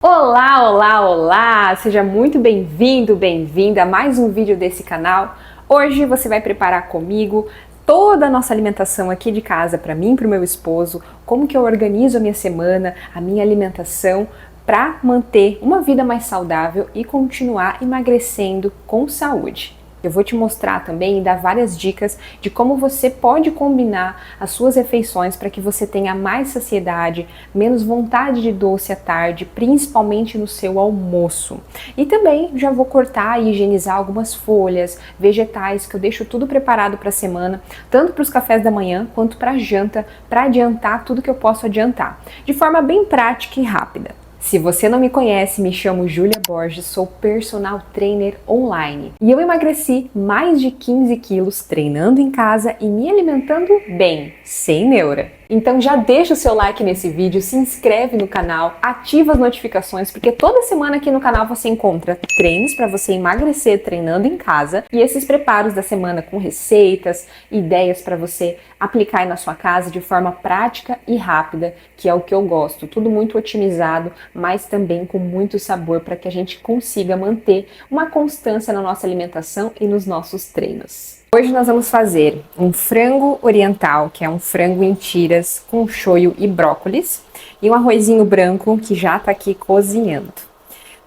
Olá, olá, olá! Seja muito bem-vindo, bem-vinda a mais um vídeo desse canal. Hoje você vai preparar comigo toda a nossa alimentação aqui de casa para mim e para o meu esposo, como que eu organizo a minha semana, a minha alimentação para manter uma vida mais saudável e continuar emagrecendo com saúde. Eu vou te mostrar também e dar várias dicas de como você pode combinar as suas refeições para que você tenha mais saciedade, menos vontade de doce à tarde, principalmente no seu almoço. E também já vou cortar e higienizar algumas folhas, vegetais, que eu deixo tudo preparado para a semana, tanto para os cafés da manhã quanto para a janta, para adiantar tudo que eu posso adiantar, de forma bem prática e rápida. Se você não me conhece, me chamo Júlia Borges, sou personal trainer online e eu emagreci mais de 15 quilos treinando em casa e me alimentando bem, sem neura. Então já deixa o seu like nesse vídeo, se inscreve no canal, ativa as notificações, porque toda semana aqui no canal você encontra treinos para você emagrecer treinando em casa e esses preparos da semana com receitas, ideias para você aplicar aí na sua casa de forma prática e rápida, que é o que eu gosto. Tudo muito otimizado, mas também com muito sabor para que a gente consiga manter uma constância na nossa alimentação e nos nossos treinos. Hoje nós vamos fazer um frango oriental, que é um frango em tiras com shoyu e brócolis, e um arrozinho branco que já tá aqui cozinhando.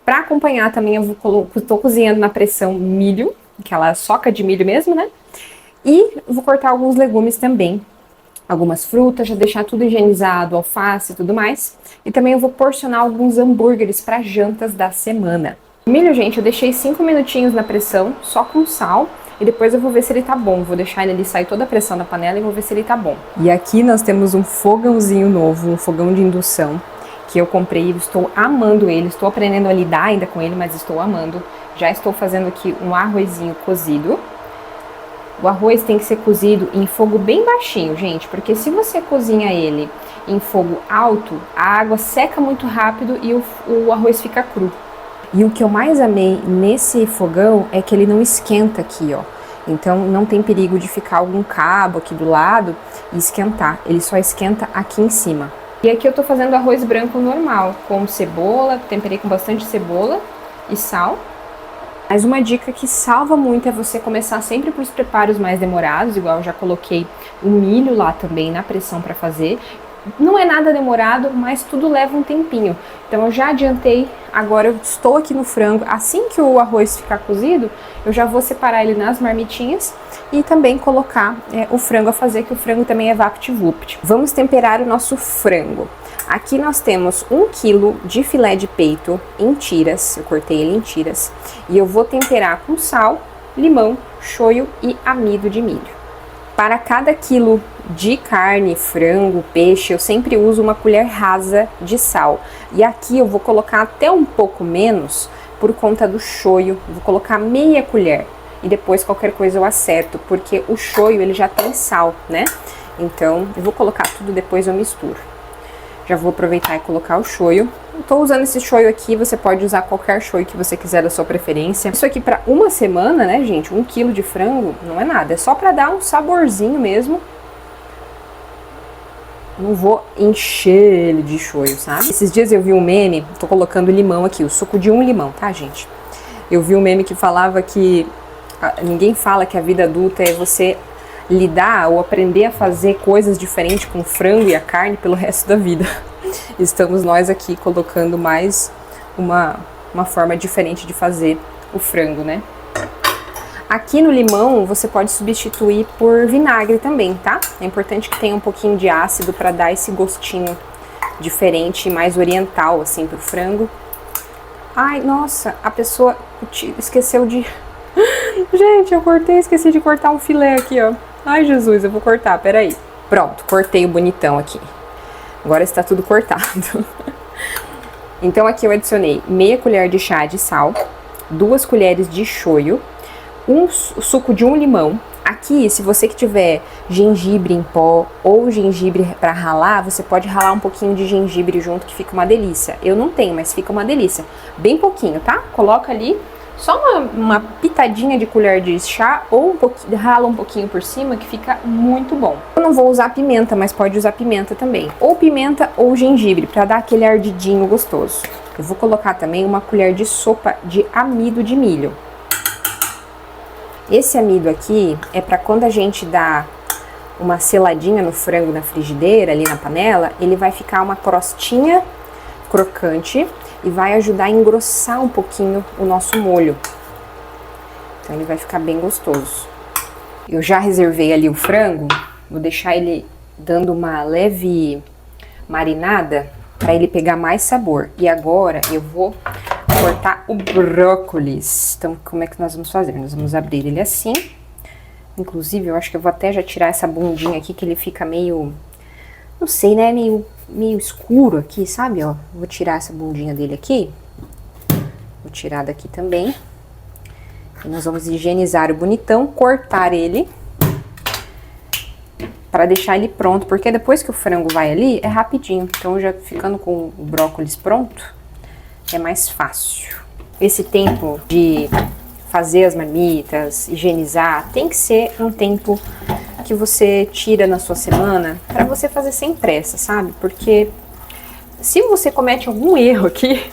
Para acompanhar também eu tô cozinhando na pressão milho, aquela soca de milho mesmo, né? E vou cortar alguns legumes também, algumas frutas, já deixar tudo higienizado, alface e tudo mais. E também eu vou porcionar alguns hambúrgueres para jantas da semana. O milho, gente, eu deixei 5 minutinhos na pressão, só com sal. E depois eu vou ver se ele tá bom, vou deixar ele ali sair toda a pressão da panela e vou ver se ele tá bom. E aqui nós temos um fogãozinho novo, um fogão de indução, que eu comprei e estou amando ele, estou aprendendo a lidar ainda com ele, mas estou amando. Já estou fazendo aqui um arrozinho cozido. O arroz tem que ser cozido em fogo bem baixinho, gente, porque se você cozinha ele em fogo alto, a água seca muito rápido e o arroz fica cru. E o que eu mais amei nesse fogão é que ele não esquenta aqui, ó. Então não tem perigo de ficar algum cabo aqui do lado e esquentar. Ele só esquenta aqui em cima. E aqui eu tô fazendo arroz branco normal, com cebola, temperei com bastante cebola e sal. Mas uma dica que salva muito é você começar sempre por os preparos mais demorados, igual eu já coloquei o milho lá também na pressão para fazer. Não é nada demorado, mas tudo leva um tempinho. Então eu já adiantei, agora eu estou aqui no frango. Assim que o arroz ficar cozido, eu já vou separar ele nas marmitinhas e também colocar o frango a fazer, que o frango também é vapt-vupt. Vamos temperar o nosso frango. Aqui nós temos 1 kg de filé de peito em tiras, eu cortei ele em tiras. E eu vou temperar com sal, limão, shoyu e amido de milho. Para cada quilo de carne, frango, peixe, eu sempre uso uma colher rasa de sal. E aqui eu vou colocar até um pouco menos por conta do shoyu. Vou colocar meia colher e depois qualquer coisa eu acerto, porque o shoyu ele já tem sal, né? Então eu vou colocar tudo, depois eu misturo. Já vou aproveitar e colocar o shoyu. Estou usando esse shoyu aqui, você pode usar qualquer shoyu que você quiser da sua preferência. Isso aqui para uma semana, né, gente? 1 kg de frango não é nada, é só para dar um saborzinho mesmo. Não vou encher ele de shoyu, sabe? Esses dias eu vi um meme, tô colocando limão aqui, o suco de um limão, tá, gente? Eu vi um meme que falava que ninguém fala que a vida adulta é você lidar ou aprender a fazer coisas diferentes com o frango e a carne pelo resto da vida. Estamos nós aqui colocando mais uma forma diferente de fazer o frango, né? Aqui no limão você pode substituir por vinagre também, tá? É importante que tenha um pouquinho de ácido para dar esse gostinho diferente, mais oriental assim pro frango. Ai, nossa, a pessoa esqueceu de... Gente, eu cortei, esqueci de cortar um filé aqui, ó. Ai, Jesus, eu vou cortar, peraí. Pronto, cortei o bonitão aqui. Agora está tudo cortado. Então aqui eu adicionei meia colher de chá de sal, 2 colheres de shoyu, o suco de um limão. Aqui, se você que tiver gengibre em pó ou gengibre para ralar, você pode ralar um pouquinho de gengibre junto, que fica uma delícia. Eu não tenho, mas fica uma delícia. Bem pouquinho, tá? Coloca ali só uma pitadinha de colher de chá ou rala um pouquinho por cima, que fica muito bom. Eu não vou usar pimenta, mas pode usar pimenta também. Ou pimenta ou gengibre, para dar aquele ardidinho gostoso. Eu vou colocar também uma colher de sopa de amido de milho. Esse amido aqui é para quando a gente dá uma seladinha no frango na frigideira, ali na panela, ele vai ficar uma crostinha crocante e vai ajudar a engrossar um pouquinho o nosso molho. Então ele vai ficar bem gostoso. Eu já reservei ali o frango, vou deixar ele dando uma leve marinada para ele pegar mais sabor. E agora eu vou cortar o brócolis. Então, como é que nós vamos fazer? Nós vamos abrir ele assim. Inclusive, eu acho que eu vou até já tirar essa bundinha aqui, que ele fica meio, não sei, né? Meio escuro aqui, sabe? Ó, vou tirar essa bundinha dele aqui. Vou tirar daqui também. E nós vamos higienizar o bonitão, cortar ele para deixar ele pronto, porque depois que o frango vai ali, é rapidinho. Então, já ficando com o brócolis pronto, é mais fácil. Esse tempo de fazer as marmitas, higienizar, tem que ser um tempo que você tira na sua semana para você fazer sem pressa, sabe? Porque se você comete algum erro aqui,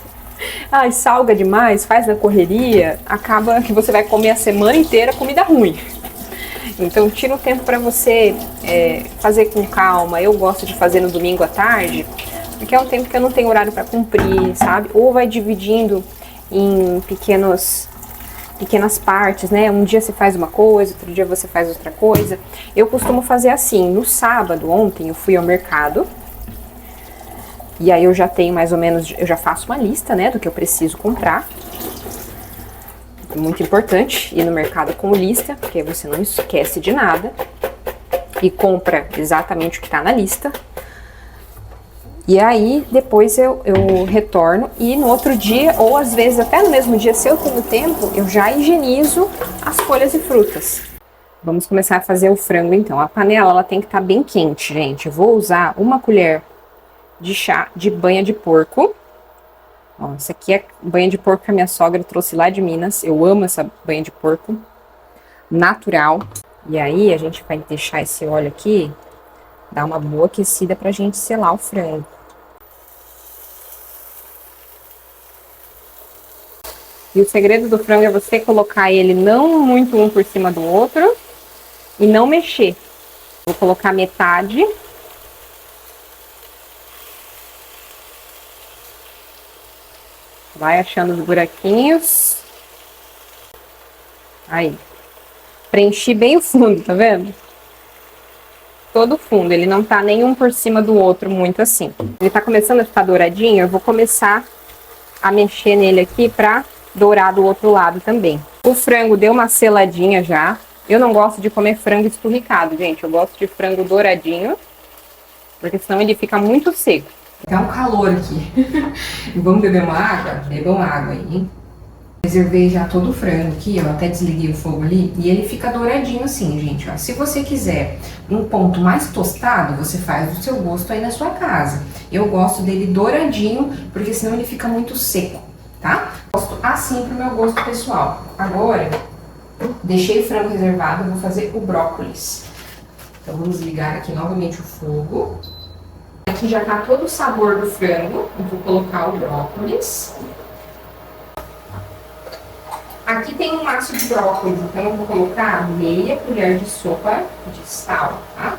salga demais, faz na correria, acaba que você vai comer a semana inteira comida ruim. Então tira um tempo para você fazer com calma. Eu gosto de fazer no domingo à tarde, porque é um tempo que eu não tenho horário para cumprir, sabe? Ou vai dividindo em pequenas partes, né? Um dia você faz uma coisa, outro dia você faz outra coisa. Eu costumo fazer assim. No sábado, ontem, eu fui ao mercado. E aí eu já tenho mais ou menos, eu já faço uma lista, né, do que eu preciso comprar. É muito importante ir no mercado com lista, porque você não esquece de nada. E compra exatamente o que tá na lista. E aí, depois eu retorno e no outro dia, ou às vezes até no mesmo dia, se eu tenho tempo, eu já higienizo as folhas e frutas. Vamos começar a fazer o frango então. A panela, ela tem que estar bem quente, gente. Eu vou usar uma colher de chá de banha de porco. Ó, essa aqui é banha de porco que a minha sogra trouxe lá de Minas. Eu amo essa banha de porco natural. E aí, a gente vai deixar esse óleo aqui dar uma boa aquecida pra gente selar o frango. E o segredo do frango é você colocar ele não muito um por cima do outro e não mexer. Vou colocar metade. Vai achando os buraquinhos. Aí. Preenchi bem o fundo, tá vendo? Todo o fundo, ele não tá nem um por cima do outro, muito assim. Ele tá começando a ficar douradinho, eu vou começar a mexer nele aqui pra dourar do outro lado também. O frango deu uma seladinha já. Eu não gosto de comer frango esturricado, gente. Eu gosto de frango douradinho, porque senão ele fica muito seco. Tá um calor aqui. Vamos beber uma água? Bebam água aí, hein? Reservei já todo o frango aqui, ó, até desliguei o fogo ali, e ele fica douradinho assim, gente, ó. Se você quiser um ponto mais tostado, você faz do seu gosto aí na sua casa. Eu gosto dele douradinho, porque senão ele fica muito seco, tá? Gosto assim pro meu gosto pessoal. Agora, deixei o frango reservado, vou fazer o brócolis. Então vamos ligar aqui novamente o fogo. Aqui já tá todo o sabor do frango, eu vou colocar o brócolis. Aqui tem um maço de brócolis, então eu vou colocar meia colher de sopa de sal, tá?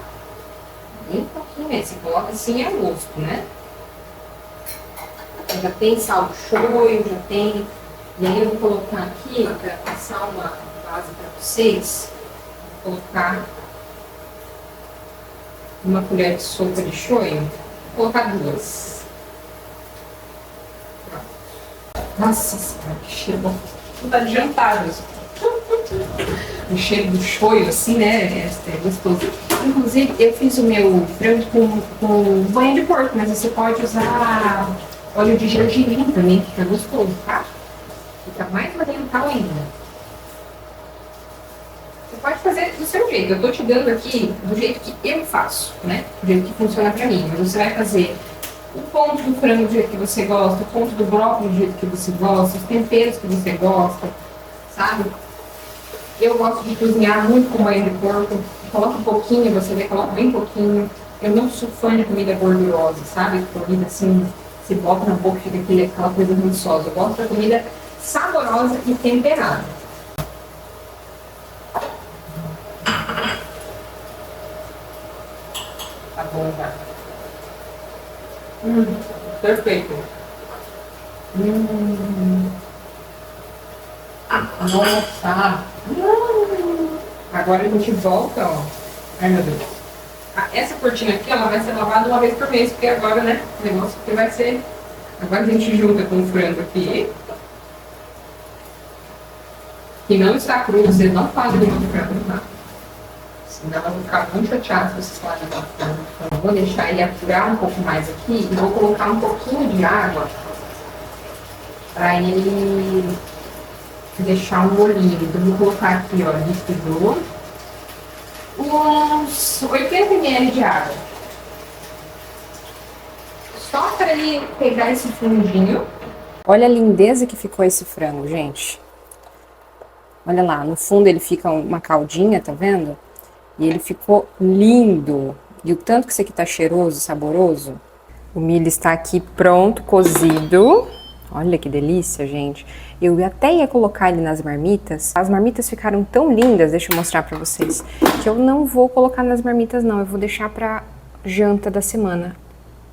Bem pouquinho mesmo, você coloca assim a gosto, né? Já tem sal de shoyu, já tem. E aí eu vou colocar aqui, para passar uma base para vocês, vou colocar uma colher de sopa de shoyu, vou colocar 2. Nossa senhora, que cheiro bom. Não tá de jantar mesmo. O cheiro do shoyu, assim, né? É gostoso. Inclusive, eu fiz o meu frango com banha de porco, mas você pode usar óleo de gergelim também, fica gostoso, tá? Fica mais oriental ainda. Você pode fazer do seu jeito. Eu tô te dando aqui do jeito que eu faço, né? Do jeito que funciona pra mim. Mas você vai fazer o ponto do frango do jeito que você gosta, o ponto do brócolis do jeito que você gosta, os temperos que você gosta, sabe? Eu gosto de cozinhar muito com banha de porco. Coloca um pouquinho, você vê, coloca bem pouquinho. Eu não sou fã de comida gordurosa, sabe? Comida assim, Se bota na boca, fica aquela coisa rançosa. Eu gosto da comida saborosa e temperada. Tá bom, já. Perfeito. Nossa. Agora a gente volta, ó. Ai, meu Deus. Essa cortina aqui, ela vai ser lavada uma vez por mês, porque agora, né, o negócio aqui vai ser... Agora a gente junta com o frango aqui. Que não está cru, vocês não fazem nenhum frango, tá? Senão eu vou ficar muito chateada se vocês fazem frango. Então eu vou deixar ele apurar um pouco mais aqui e vou colocar um pouquinho de água para ele deixar um molhinho. Então eu vou colocar aqui, ó, líquido, uns 80 ml de água. Só para ele pegar esse fundinho. Olha a lindeza que ficou esse frango, gente. Olha lá, no fundo ele fica uma caldinha, tá vendo? E ele ficou lindo. E o tanto que isso aqui tá cheiroso, saboroso. O milho está aqui pronto, cozido. Olha que delícia, gente. Eu até ia colocar ele nas marmitas. As marmitas ficaram tão lindas, deixa eu mostrar pra vocês, que eu não vou colocar nas marmitas não, eu vou deixar pra janta da semana.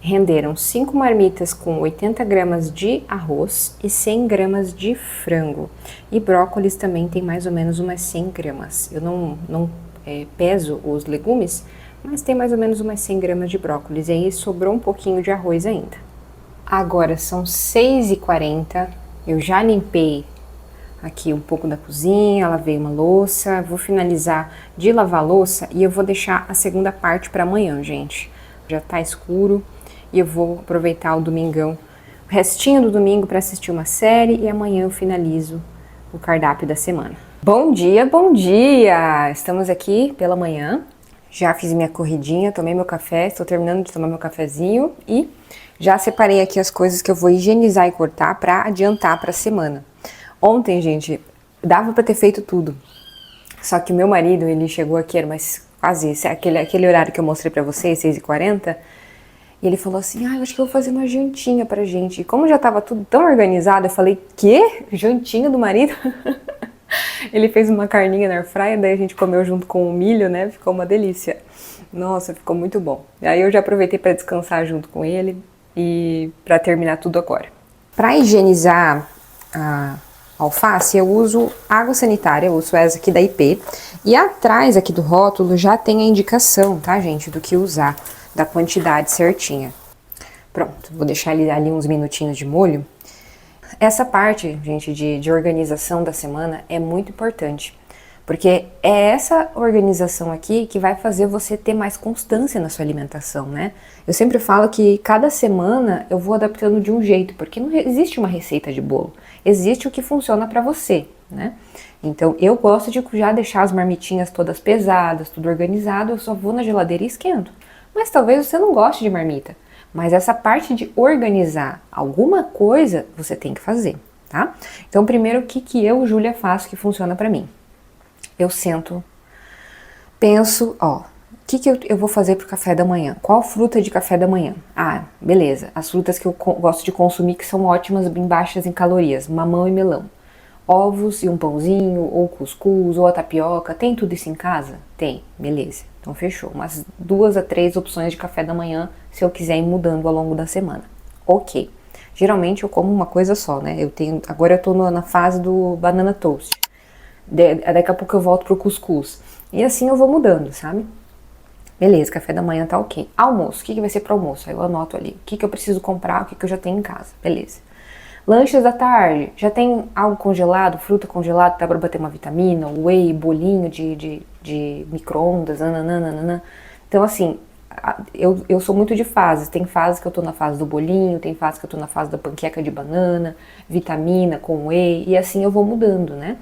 Renderam 5 marmitas com 80 gramas de arroz e 100 gramas de frango. E brócolis também tem mais ou menos umas 100 gramas. Eu não peso os legumes, mas tem mais ou menos umas 100 gramas de brócolis. E aí sobrou um pouquinho de arroz ainda. Agora são 6h40, eu já limpei aqui um pouco da cozinha, lavei uma louça, vou finalizar de lavar a louça e eu vou deixar a segunda parte para amanhã, gente. Já tá escuro e eu vou aproveitar o domingão, o restinho do domingo para assistir uma série e amanhã eu finalizo o cardápio da semana. Bom dia, bom dia! Estamos aqui pela manhã, já fiz minha corridinha, tomei meu café, estou terminando de tomar meu cafezinho e já separei aqui as coisas que eu vou higienizar e cortar para adiantar para a semana. Ontem, gente, dava para ter feito tudo. Só que o meu marido, ele chegou aqui, era mais quase aquele horário que eu mostrei para vocês, 6h40, e ele falou assim, eu acho que eu vou fazer uma jantinha pra gente. E como já tava tudo tão organizado, eu falei, quê? Jantinha do marido? Ele fez uma carninha na airfryer, daí a gente comeu junto com o milho, né? Ficou uma delícia. Nossa, ficou muito bom. Aí eu já aproveitei para descansar junto com ele e para terminar tudo agora. Para higienizar a alface, eu uso água sanitária, eu uso essa aqui da IP. E atrás aqui do rótulo já tem a indicação, tá, gente, do que usar, da quantidade certinha. Pronto, vou deixar ali uns minutinhos de molho. Essa parte, gente, de organização da semana é muito importante, porque é essa organização aqui que vai fazer você ter mais constância na sua alimentação, né? Eu sempre falo que cada semana eu vou adaptando de um jeito, porque não existe uma receita de bolo, existe o que funciona para você, né? Então eu gosto de já deixar as marmitinhas todas pesadas, tudo organizado, eu só vou na geladeira e esquento. Mas talvez você não goste de marmita. Mas essa parte de organizar alguma coisa, você tem que fazer, tá? Então, primeiro, o que eu, Júlia, faço que funciona pra mim? Eu sento, penso, o que eu vou fazer pro café da manhã? Qual fruta de café da manhã? Beleza, as frutas que eu gosto de consumir que são ótimas, bem baixas em calorias, mamão e melão. Ovos e um pãozinho, ou cuscuz, ou a tapioca, tem tudo isso em casa? Tem, beleza. Então fechou, umas 2 a 3 opções de café da manhã, se eu quiser ir mudando ao longo da semana. Ok, geralmente eu como uma coisa só, né? Agora eu tô na fase do banana toast. Daqui a pouco eu volto pro cuscuz. E assim eu vou mudando, sabe? Beleza, café da manhã tá ok. Almoço, o que vai ser pro almoço? Aí eu anoto ali, o que eu preciso comprar, o que eu já tenho em casa, beleza. Lanches da tarde, já tem algo congelado, fruta congelada, dá pra bater uma vitamina, whey, bolinho de micro-ondas, nananana. Então assim, eu sou muito de fases, tem fases que eu tô na fase do bolinho, tem fases que eu tô na fase da panqueca de banana, vitamina com whey, e assim eu vou mudando, né?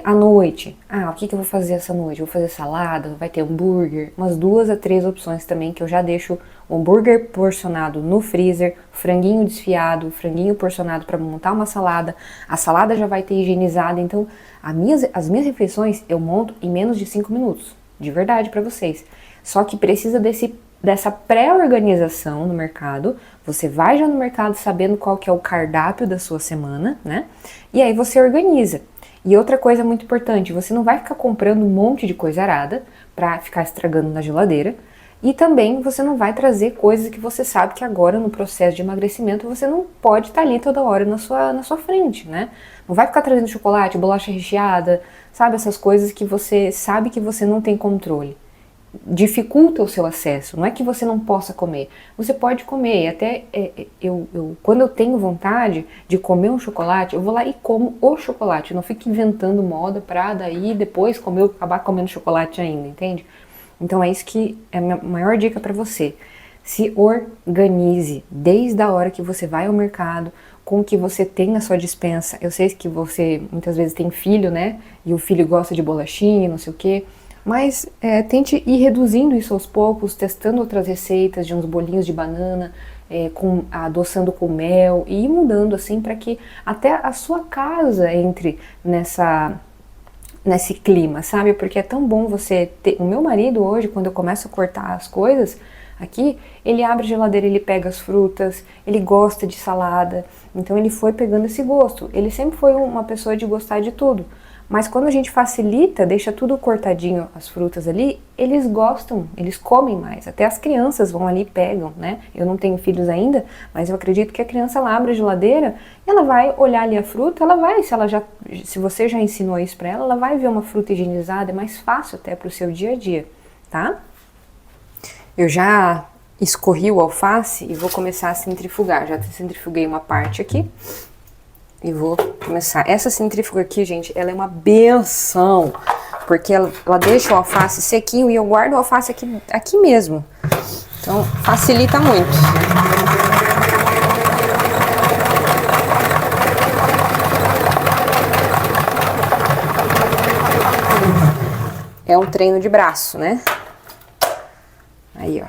À noite, o que eu vou fazer essa noite? Eu vou fazer salada, vai ter hambúrguer, umas 2 a 3 opções também que eu já deixo o hambúrguer porcionado no freezer, franguinho desfiado, franguinho porcionado para montar uma salada, a salada já vai ter higienizada, então as minhas refeições eu monto em menos de 5 minutos, de verdade para vocês. Só que precisa desse dessa pré-organização no mercado. Você vai já no mercado sabendo qual que é o cardápio da sua semana, né? E aí você organiza. E outra coisa muito importante, você não vai ficar comprando um monte de coisa arada para ficar estragando na geladeira. E também você não vai trazer coisas que você sabe que agora no processo de emagrecimento você não pode estar ali toda hora na sua frente, né? Não vai ficar trazendo chocolate, bolacha recheada, sabe? Essas coisas que você sabe que você não tem controle. Dificulta o seu acesso, não é que você não possa comer. Você pode comer, até quando eu tenho vontade de comer um chocolate, eu vou lá e como o chocolate. Eu não fico inventando moda pra daí depois acabar comendo chocolate ainda, entende? Então é isso que é a minha maior dica para você. Se organize desde a hora que você vai ao mercado, com o que você tem na sua despensa. Eu sei que você muitas vezes tem filho, né? E o filho gosta de bolachinha, não sei o quê. Mas tente ir reduzindo isso aos poucos, testando outras receitas de uns bolinhos de banana, adoçando com mel e ir mudando assim para que até a sua casa entre nesse clima, sabe? Porque é tão bom você ter... O meu marido hoje, quando eu começo a cortar as coisas aqui, ele abre a geladeira, ele pega as frutas, ele gosta de salada, então ele foi pegando esse gosto. Ele sempre foi uma pessoa de gostar de tudo, mas quando a gente facilita, deixa tudo cortadinho, as frutas ali, eles gostam, eles comem mais. Até as crianças vão ali e pegam, né? Eu não tenho filhos ainda, mas eu acredito que a criança, ela abre a geladeira, ela vai olhar ali a fruta, ela vai, se você já ensinou isso pra ela, ela vai ver uma fruta higienizada, é mais fácil até pro seu dia a dia, tá? Eu já escorri o alface e vou começar a centrifugar. Já centrifuguei uma parte aqui. E vou começar. Essa centrífuga aqui, gente, ela é uma benção, porque ela deixa o alface sequinho e eu guardo o alface aqui mesmo. Então, facilita muito. É um treino de braço, né? Aí, ó.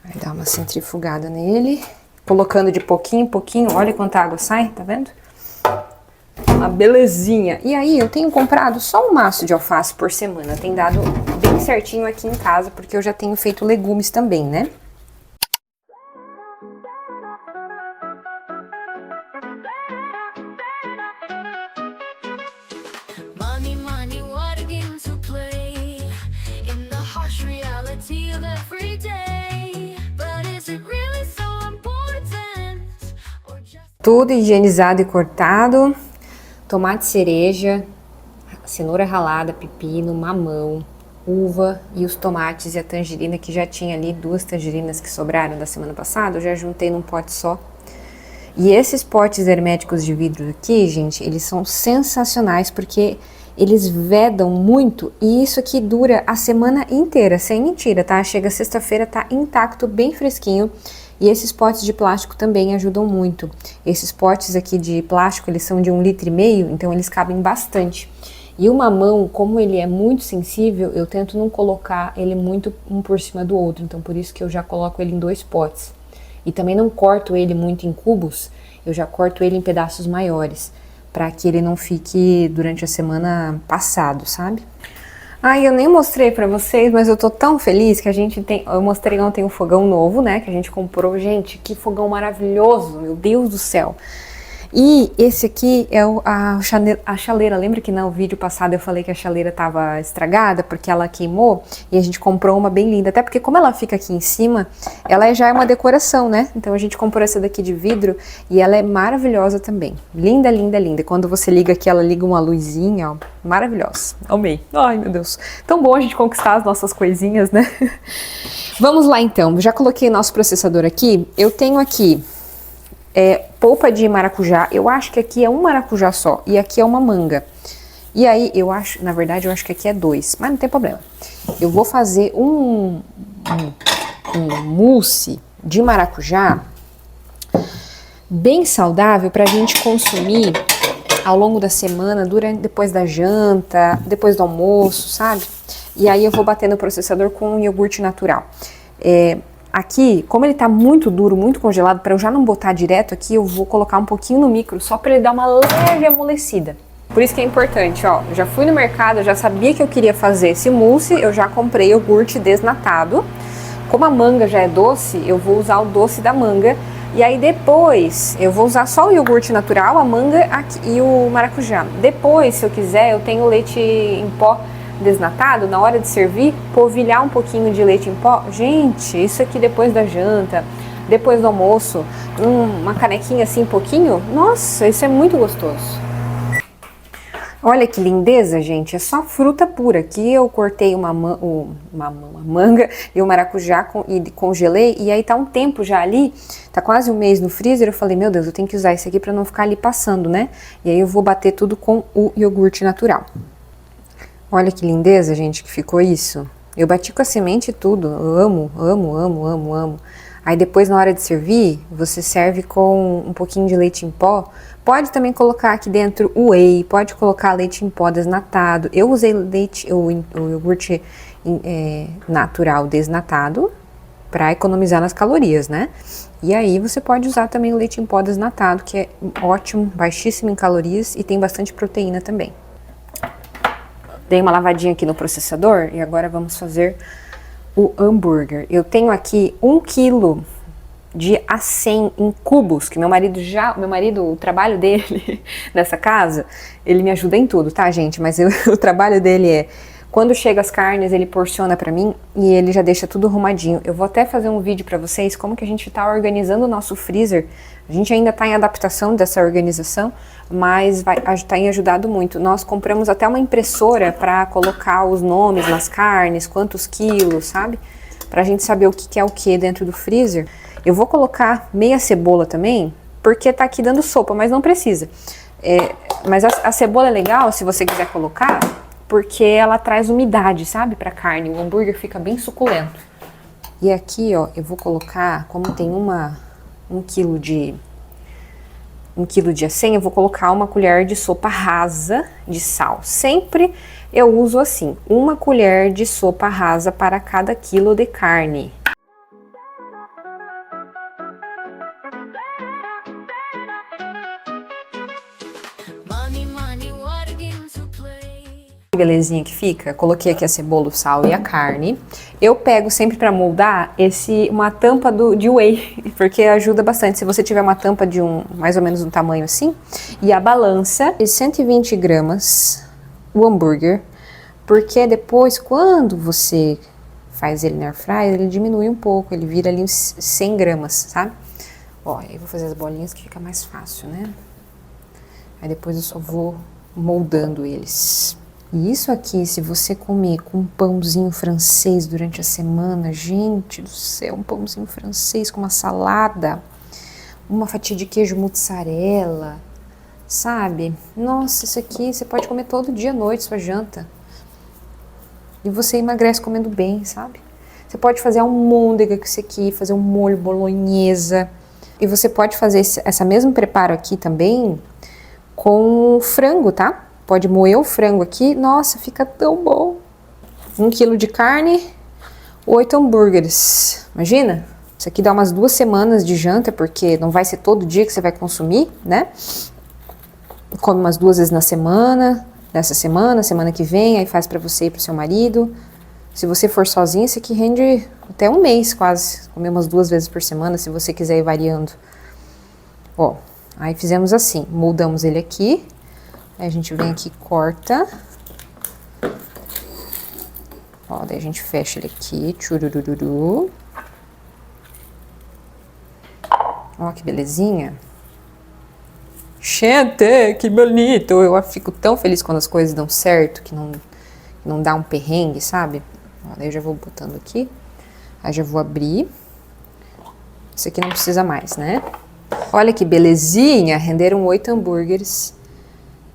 Aí dá uma centrifugada nele. Colocando de pouquinho em pouquinho, olha quanta água sai, tá vendo? Uma belezinha. E aí eu tenho comprado só um maço de alface por semana, tem dado bem certinho aqui em casa, porque eu já tenho feito legumes também, né? Money, money, what a game to play in the harsh reality of every day. But is it really so important? Or just... Tudo higienizado e cortado. Tomate cereja, cenoura ralada, pepino, mamão, uva e os tomates e a tangerina, que já tinha ali 2 tangerinas que sobraram da semana passada, eu já juntei num pote só. E esses potes herméticos de vidro aqui, gente, eles são sensacionais porque eles vedam muito e isso aqui dura a semana inteira, sem mentira, tá? Chega sexta-feira, tá intacto, bem fresquinho. E esses potes de plástico também ajudam muito. Esses potes aqui de plástico, eles são de 1,5 litro, então eles cabem bastante. E o mamão, como ele é muito sensível, eu tento não colocar ele muito um por cima do outro, então por isso que eu já coloco ele em 2 potes. E também não corto ele muito em cubos, eu já corto ele em pedaços maiores, para que ele não fique durante a semana passado, sabe? Ai, eu nem mostrei pra vocês, mas eu tô tão feliz que eu mostrei ontem um fogão novo, né, que a gente comprou. Gente, que fogão maravilhoso, meu Deus do céu. E esse aqui é a chaleira. Lembra que no vídeo passado eu falei que a chaleira tava estragada porque ela queimou? E a gente comprou uma bem linda, até porque como ela fica aqui em cima, ela já é uma decoração, né? Então a gente comprou essa daqui de vidro e ela é maravilhosa também. Linda, linda, linda. Quando você liga aqui, ela liga uma luzinha, ó. Maravilhosa. Amei. Ai, meu Deus. Tão bom a gente conquistar as nossas coisinhas, né? Vamos lá então. Já coloquei nosso processador aqui. Eu tenho aqui polpa de maracujá. Eu acho que aqui é um maracujá só e aqui é uma manga. E aí eu acho, na verdade eu acho que aqui é 2, mas não tem problema. Eu vou fazer um mousse de maracujá bem saudável pra gente consumir ao longo da semana, depois da janta, depois do almoço, sabe? E aí eu vou bater no processador com um iogurte natural. Aqui, como ele tá muito duro, muito congelado, para eu já não botar direto aqui, eu vou colocar um pouquinho no micro, só para ele dar uma leve amolecida. Por isso que é importante, ó, eu já fui no mercado, eu já sabia que eu queria fazer esse mousse, eu já comprei iogurte desnatado, Como a manga já é doce, eu vou usar o doce da manga. E aí depois eu vou usar só o iogurte natural, a manga e o maracujá. Depois, se eu quiser, eu tenho leite em pó desnatado. Na hora de servir, polvilhar um pouquinho de leite em pó. Gente, isso aqui depois da janta, depois do almoço, uma canequinha assim, pouquinho. Nossa, isso é muito gostoso. Olha que lindeza, gente, é só fruta pura. Aqui eu cortei uma manga e o maracujá e congelei, e aí tá um tempo já ali, tá quase um mês no freezer. Eu falei, meu Deus, eu tenho que usar isso aqui pra não ficar ali passando, né? E aí eu vou bater tudo com o iogurte natural. Olha que lindeza, gente, que ficou isso. Eu bati com a semente e tudo, eu amo, amo, amo, amo, amo. Aí depois, na hora de servir, você serve com um pouquinho de leite em pó. Pode também colocar aqui dentro o whey, pode colocar leite em pó desnatado. Eu usei o iogurte natural desnatado para economizar nas calorias, né? E aí você pode usar também o leite em pó desnatado, que é ótimo, baixíssimo em calorias e tem bastante proteína também. Dei uma lavadinha aqui no processador e agora vamos fazer o hambúrguer. Eu tenho aqui 1 quilo de acém em cubos, que meu marido, o trabalho dele nessa casa, ele me ajuda em tudo, tá, gente? Mas o trabalho dele é, quando chega as carnes, ele porciona pra mim e ele já deixa tudo arrumadinho. Eu vou até fazer um vídeo pra vocês como que a gente tá organizando o nosso freezer. A gente ainda tá em adaptação dessa organização, mas tem ajudado muito. Nós compramos até uma impressora pra colocar os nomes nas carnes, quantos quilos, sabe? Pra gente saber o que é o que dentro do freezer. Eu vou colocar meia cebola também, porque tá aqui dando sopa, mas não precisa. Mas a cebola é legal, se você quiser colocar, porque ela traz umidade, sabe, pra carne. O hambúrguer fica bem suculento. E aqui, ó, eu vou colocar, como tem um quilo de acém, eu vou colocar 1 colher de sopa rasa de sal. Sempre eu uso assim, 1 colher de sopa rasa para cada quilo de carne. Belezinha que fica, coloquei aqui a cebola, o sal e a carne. Eu pego sempre para moldar uma tampa de whey, porque ajuda bastante. Se você tiver uma tampa de mais ou menos um tamanho assim, e a balança de 120 gramas, o hambúrguer, porque depois, quando você faz ele na air fryer, ele diminui um pouco, ele vira ali uns 100 gramas, sabe? Ó, eu vou fazer as bolinhas que fica mais fácil, né? Aí depois eu só vou moldando eles. E isso aqui, se você comer com um pãozinho francês durante a semana, gente do céu, um pãozinho francês com uma salada, uma fatia de queijo mussarela, sabe? Nossa, isso aqui você pode comer todo dia à noite, sua janta. E você emagrece comendo bem, sabe? Você pode fazer almôndega com isso aqui, fazer um molho bolonhesa. E você pode fazer esse mesmo preparo aqui também com frango, tá? Pode moer o frango aqui, nossa, fica tão bom. 1 quilo de carne, 8 hambúrgueres. Imagina, isso aqui dá umas 2 semanas de janta, porque não vai ser todo dia que você vai consumir, né? Come umas 2 vezes na semana, nessa semana que vem, aí faz pra você e pro seu marido. Se você for sozinho, isso aqui rende até um mês quase. Comer umas 2 vezes por semana, se você quiser ir variando. Ó, aí fizemos assim, moldamos ele aqui. Aí a gente vem aqui e corta. Ó, daí a gente fecha ele aqui. Tchurururu. Ó, que belezinha. Gente, que bonito. Eu fico tão feliz quando as coisas dão certo, que não dá um perrengue, sabe? Ó, daí eu já vou botando aqui. Aí já vou abrir. Esse aqui não precisa mais, né? Olha que belezinha. Renderam 8 hambúrgueres.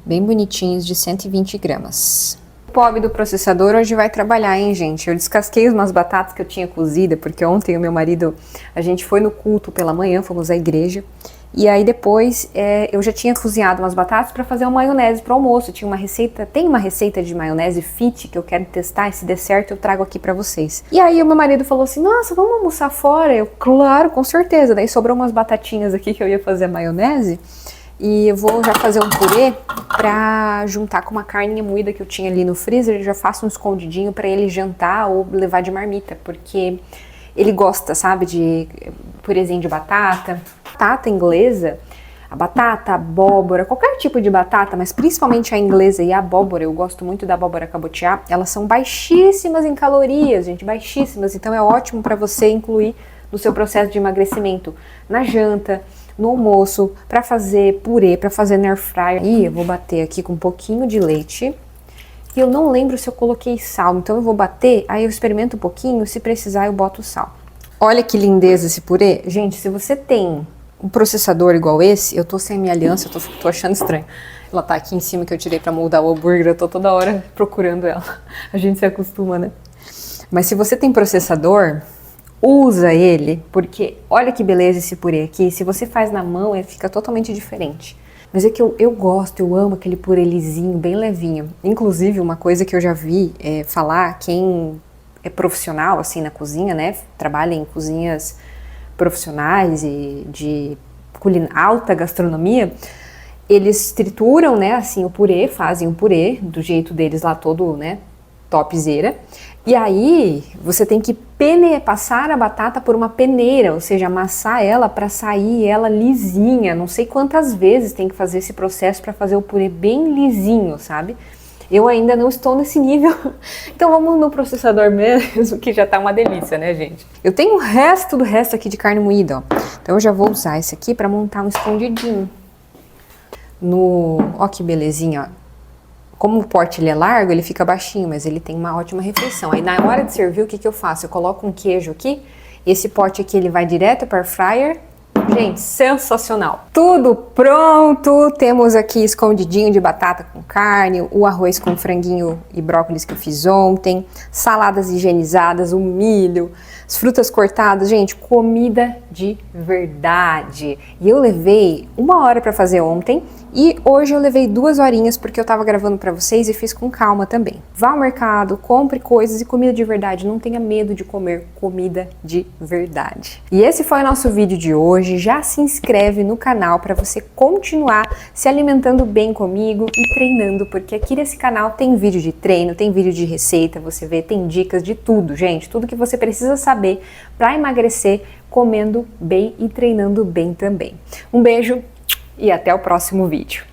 Bem bonitinhos, de 120 gramas. O pobre do processador hoje vai trabalhar, hein, gente? Eu descasquei umas batatas que eu tinha cozida, porque ontem o meu marido, a gente foi no culto pela manhã, fomos à igreja, e aí depois eu já tinha cozinhado umas batatas para fazer uma maionese para o almoço. Tem uma receita de maionese fit que eu quero testar, e se der certo eu trago aqui para vocês. E aí o meu marido falou assim, nossa, vamos almoçar fora? Eu, claro, com certeza. Daí sobrou umas batatinhas aqui que eu ia fazer a maionese. E eu vou já fazer um purê pra juntar com uma carninha moída que eu tinha ali no freezer. Eu já faço um escondidinho pra ele jantar ou levar de marmita, porque ele gosta, sabe, de purezinho de batata. Batata inglesa, a batata, a abóbora, qualquer tipo de batata, mas principalmente a inglesa e a abóbora, eu gosto muito da abóbora cabotiá, elas são baixíssimas em calorias, gente, baixíssimas, então é ótimo para você incluir no seu processo de emagrecimento, na janta, no almoço, para fazer purê, para fazer na air fryer. E eu vou bater aqui com um pouquinho de leite. E eu não lembro se eu coloquei sal, então eu vou bater, aí eu experimento um pouquinho, se precisar eu boto sal. Olha que lindeza esse purê. Gente, se você tem um processador igual esse, eu tô sem a minha aliança, eu tô achando estranho. Ela tá aqui em cima que eu tirei pra moldar o hambúrguer, eu tô toda hora procurando ela. A gente se acostuma, né? Mas se você tem processador, usa ele, porque olha que beleza esse purê aqui. Se você faz na mão, ele fica totalmente diferente. Mas é que eu gosto, eu amo aquele purê lisinho, bem levinho. Inclusive, uma coisa que eu já vi falar, quem é profissional, assim, na cozinha, né? Trabalha em cozinhas profissionais e de alta gastronomia, eles trituram, né, assim, o purê, fazem o purê do jeito deles lá, todo, né, topzera. E aí, você tem que passar a batata por uma peneira, ou seja, amassar ela para sair ela lisinha. Não sei quantas vezes tem que fazer esse processo para fazer o purê bem lisinho, sabe? Eu ainda não estou nesse nível, então vamos no processador mesmo, que já tá uma delícia, né, gente? Eu tenho o resto do resto aqui de carne moída, ó. Então eu já vou usar esse aqui para montar um escondidinho. Ó que belezinha, ó. Como o pote ele é largo, ele fica baixinho, mas ele tem uma ótima refeição. Aí na hora de servir, o que eu faço? Eu coloco um queijo aqui, esse pote aqui ele vai direto para o air fryer. Gente, sensacional! Tudo pronto! Temos aqui escondidinho de batata com carne, o arroz com franguinho e brócolis que eu fiz ontem, saladas higienizadas, o milho, as frutas cortadas. Gente, comida de verdade! E eu levei 1 hora para fazer ontem e hoje eu levei 2 horinhas porque eu tava gravando para vocês e fiz com calma também. Vá ao mercado, compre coisas e comida de verdade. Não tenha medo de comer comida de verdade. E esse foi o nosso vídeo de hoje. Já se inscreve no canal para você continuar se alimentando bem comigo e treinando, porque aqui nesse canal tem vídeo de treino, tem vídeo de receita, você vê, tem dicas de tudo, gente. Tudo que você precisa saber para emagrecer comendo bem e treinando bem também. Um beijo e até o próximo vídeo.